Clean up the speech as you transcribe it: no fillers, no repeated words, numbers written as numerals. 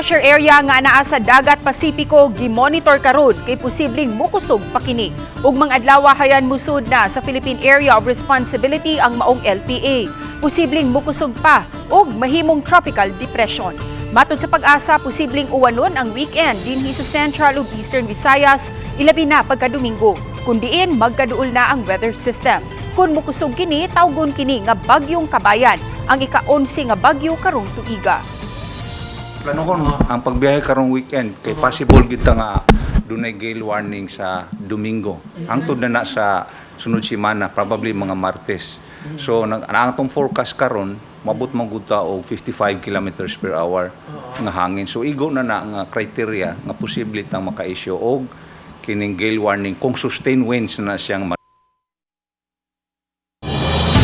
pressure area nga anaa sa dagat Pasipiko gimonitor karon kay posibleng mukusog pa kini. Ug mga adlaw hayan musud na sa Philippine Area of Responsibility ang maong LPA. Posibleng mukusog pa ug mahimong tropical depression. Matod sa pag-asa, posibleng uwanon ang weekend dinhi sa Central ug Eastern Visayas, ilabi na pagka-Domingo. Kun diin magkaduol na ang weather system. Kung mukusog kini, tawgon kini nga bagyong Kabayan, ang ika-11 nga bagyo karong tuiga. Planuhon ang pagbiyahe karong weekend kay possible kita nga dunay gale warning sa Domingo. Hangtod na sa sunod semana, probably mga Martes. So ang atong forecast karon mabot man gud ta og 55 kilometers per hour nga hangin. So igo na nga criteria nga posible tang maka-issue og kining gale warning kung sustained winds na siyang